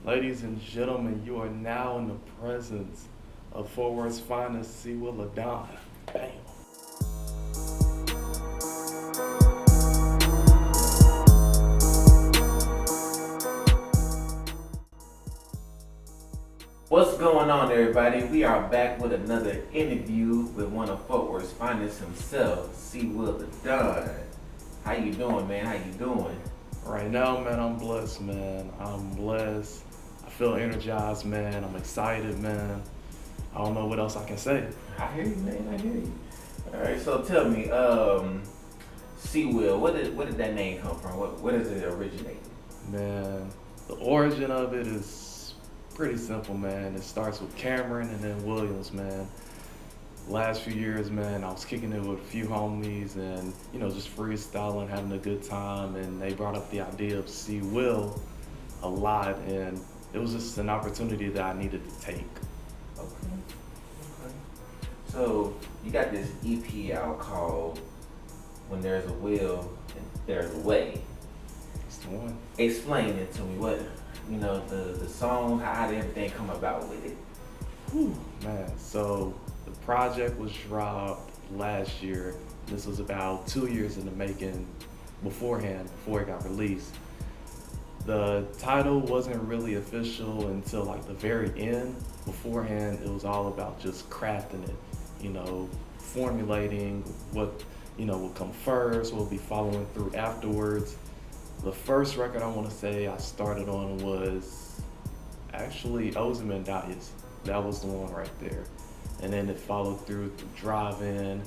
Ladies and gentlemen, you are now in the presence of Fort Worth's finest, M.I.L. Bam. What's going on, everybody? We are back with another interview with one of Fort Worth's finest himself, M.I.L the Don. How you doing, man? How you doing? Right now, man, I'm blessed, man. I'm blessed. I feel energized, man. I'm excited, man. I don't know what else I can say. I hear you, man. I hear you. All right, so tell me, M.I.L, where did that name come from? Where does it originate? Man, the origin of it is pretty simple, man. It starts with Cameron and then Williams, man. Last few years, man, I was kicking it with a few homies and, just freestyling, having a good time, and they brought up the idea of M.I.L a lot, and it was just an opportunity that I needed to take. Okay. So you got this EP out called When There's a Will and There's a Way. It's the one. Explain it to me. What, the song, how did everything come about with it? Whew, man, so the project was dropped last year. This was about 2 years in the making before it got released. The title wasn't really official until like the very end. Beforehand, it was all about just crafting it, formulating what, will come first, what will be following through afterwards. The first record I want to say I started on was actually Ozymandias. That was the one right there. And then it followed through Drive-In.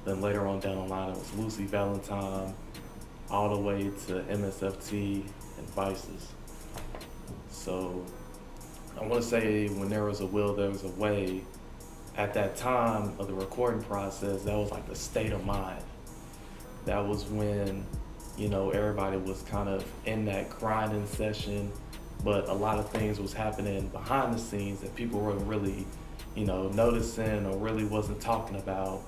Then later on down the line, it was Lucy Valentine, all the way to MSFT and Vices. So I want to say when there was a will, there was a way. At that time of the recording process, that was like the state of mind. That was when, everybody was kind of in that grinding session, but a lot of things was happening behind the scenes that people weren't really, noticing or really wasn't talking about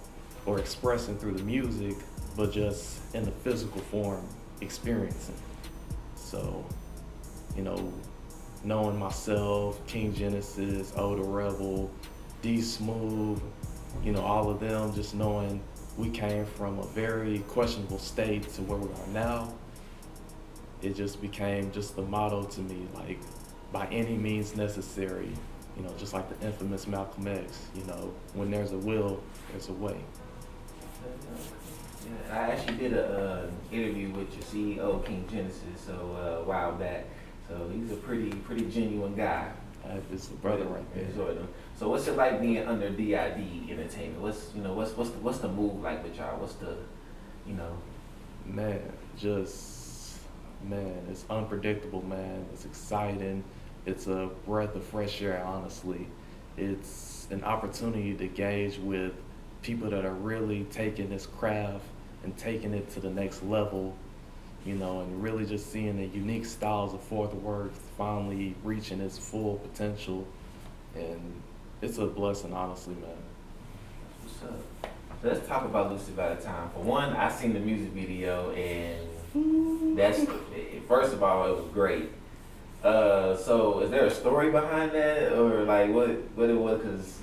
or expressing through the music, but just in the physical form experiencing. So, knowing myself, King Genesis, Oda Rebel, D Smooth, all of them, just knowing we came from a very questionable state to where we are now, it just became just the motto to me, like, by any means necessary, just like the infamous Malcolm X, when there's a will, there's a way. Yeah, I actually did a interview with your CEO, King Genesis, a while back. So he's a pretty genuine guy. It's the brother right there. Enjoyed him. So what's it like being under DID Entertainment? What's the move like with y'all? What's the, Man, it's unpredictable, man. It's exciting. It's a breath of fresh air, honestly. It's an opportunity to gauge with people that are really taking this craft and taking it to the next level, and really just seeing the unique styles of Fort Worth finally reaching its full potential. And it's a blessing, honestly, man. What's up? So let's talk about Lucy Valentine. For one, I seen the music video, and first of all, it was great. So is there a story behind that, or like what it was? Because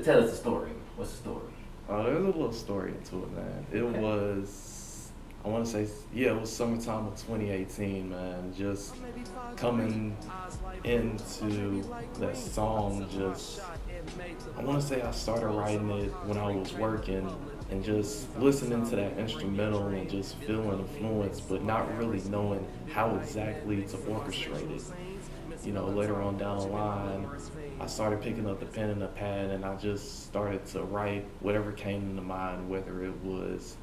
tell us the story. What's the story? There's a little story into it, man. It was, I want to say, it was summertime of 2018, man. Just coming into that song, I want to say I started writing it when I was working and just listening to that instrumental and just feeling influenced, but not really knowing how exactly to orchestrate it. Later on down the line, I started picking up the pen and the pad, and I just started to write whatever came into mind, whether it was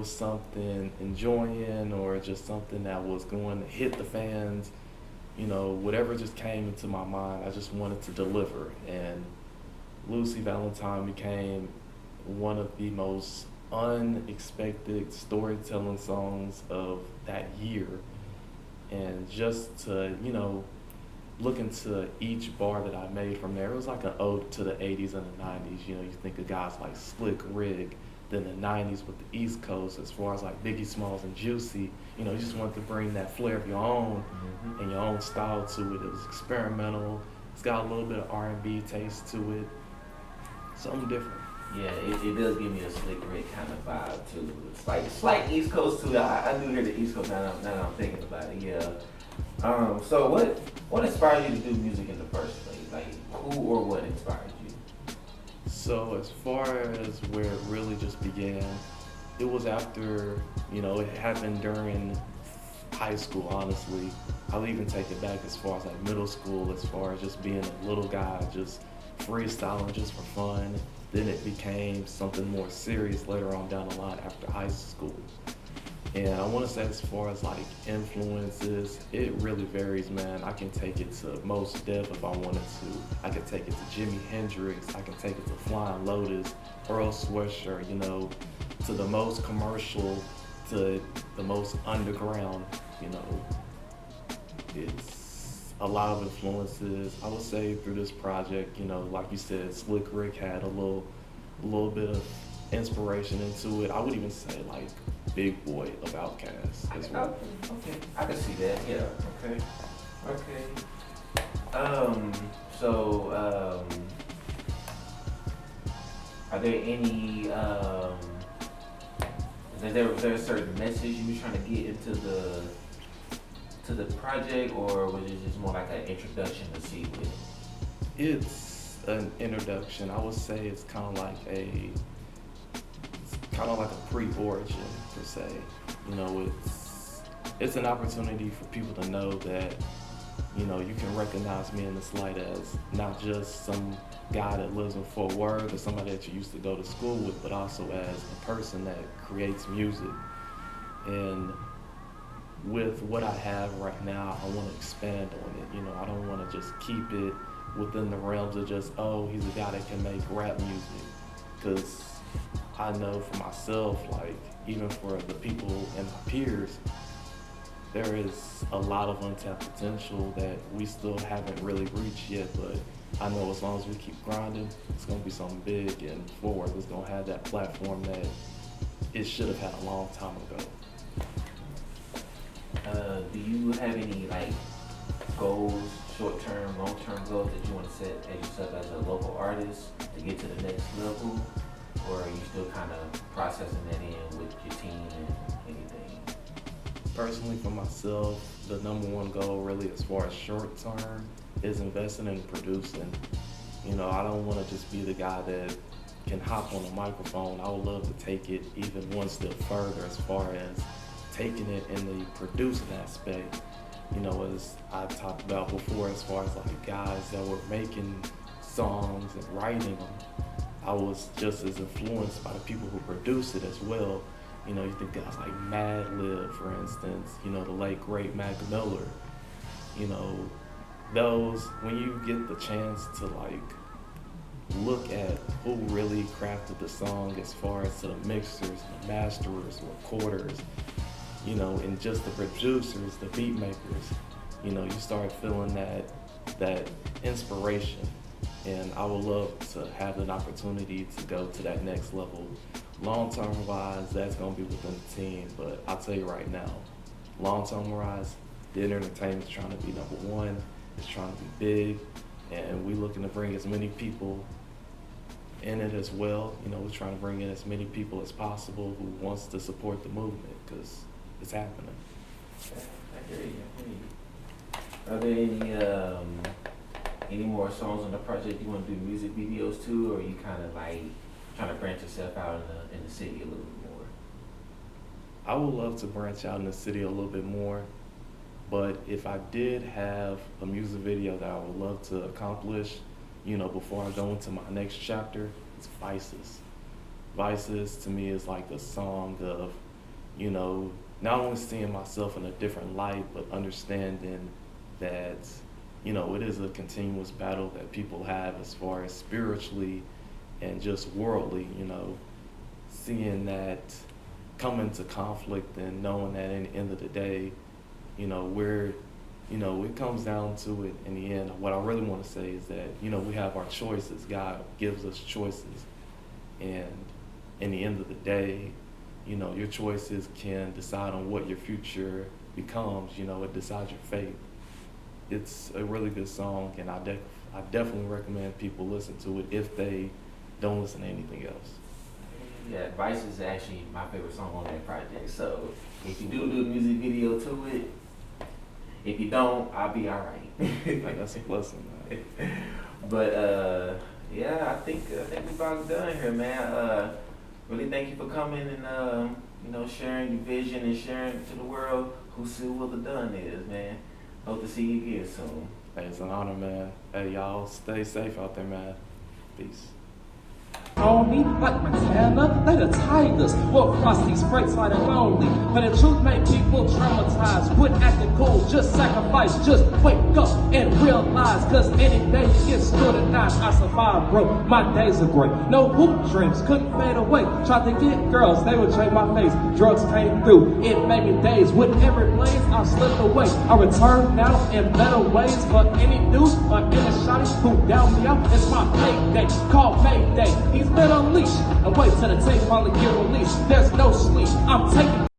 something enjoying or just something that was going to hit the fans, whatever just came into my mind, I just wanted to deliver. And Lucy Valentine became one of the most unexpected storytelling songs of that year. And just to, look into each bar that I made from there, it was like an ode to the 80s and the 90s. You think of guys like Slick Rick, Then the 90s with the East Coast, as far as like Biggie Smalls and Juicy, you just wanted to bring that flair of your own and your own style to it. It was experimental. It's got a little bit of R&B taste to it. Something different. Yeah, it does give me a Slick Rick kind of vibe too. It's like slight East Coast too. I do hear the East Coast now that I'm thinking about it. Yeah. So what inspired you to do music in the first place? Like who or what inspired you? So as far as where it really just began, it was after, it happened during high school, honestly. I'll even take it back as far as like middle school, as far as just being a little guy, just freestyling just for fun. Then it became something more serious later on down the line after high school. And I want to say as far as like influences, it really varies, man. I can take it to Most Def if I wanted to. I can take it to Jimi Hendrix. I can take it to Flying Lotus, Earl Sweatshirt, to the most commercial, to the most underground, It's a lot of influences. I would say through this project, like you said, Slick Rick had a little bit of inspiration into it. I would even say like Big Boy of Outkast as well. Okay, I can see that. Yeah. Okay. So, are there any? Is there a certain message you were trying to get into the project, or was it just more like an introduction to see with? It's an introduction. I would say it's kind of like a pre-origin per se. It's an opportunity for people to know that you can recognize me in this light as not just some guy that lives in Fort Worth or somebody that you used to go to school with, but also as a person that creates music. And with what I have right now, I want to expand on it. I don't want to just keep it within the realms of just, oh, he's a guy that can make rap music. Because I know for myself, like, even for the people and my peers, there is a lot of untapped potential that we still haven't really reached yet, but I know as long as we keep grinding, it's going to be something big, and Forward is going to have that platform that it should have had a long time ago. Do you have any like goals, short-term, long-term goals that you want to set as yourself as a local artist to get to the next level, or are you still kind of processing that in with your team and anything? Personally, for myself, the number one goal really as far as short-term is investing in producing. I don't want to just be the guy that can hop on a microphone. I would love to take it even one step further as far as taking it in the producing aspect. As I talked about before, as far as like guys that were making songs and writing them, I was just as influenced by the people who produce it as well. You think guys like M.I.L, for instance, the late great Mac Miller. Those, when you get the chance to like look at who really crafted the song as far as to the mixers, the masterers, recorders, and just the producers, the beat makers, you start feeling that inspiration. And I would love to have an opportunity to go to that next level. Long-term wise, that's going to be within the team, but I'll tell you right now, long-term wise, the entertainment is trying to be number one, it's trying to be big, and we're looking to bring as many people in it as well. We're trying to bring in as many people as possible who wants to support the movement, because it's happening. I hear you. Are there any more songs on the project you want to do music videos to, or are you kind of like trying to branch yourself out in the city a little bit more? I would love to branch out in the city a little bit more, but if I did have a music video that I would love to accomplish, before I go into my next chapter, it's Vices. Vices to me is like a song of, not only seeing myself in a different light, but understanding that, it is a continuous battle that people have as far as spiritually and just worldly, seeing that come into conflict and knowing that in the end of the day, it comes down to it in the end. What I really want to say is that, we have our choices. God gives us choices. And in the end of the day, you know, your choices can decide on what your future becomes. You know, it decides your fate. It's a really good song, and I definitely recommend people listen to it if they don't listen to anything else. Yeah, Vice is actually my favorite song on that project. So if you do a music video to it, if you don't, I'll be all right. Like, that's a blessing, man. But yeah, I think we about done here, man. Really thank you for coming and you know, sharing your vision and sharing to the world who Sue Will the Dunn is, man. Hope to see you again soon. Hey, it's an honor, man. Hey, y'all stay safe out there, man. Peace. On me like Montana, they the tigers. Walk across these freights like they're lonely. But the truth make people traumatized. Quit acting cool, just sacrifice. Just wake up and realize. Cause any day you get scrutinized. I survived, bro. My days are great. No hoop dreams, couldn't fade away. Tried to get girls, they would trade my face. Drugs came through, it made me daze. With every blaze, I slipped away. I return now in better ways. For any dude or any shotty who down me out, it's my payday. Call Mayday. He's been unleashed and wait till the tape finally get released. There's no sleep. I'm taking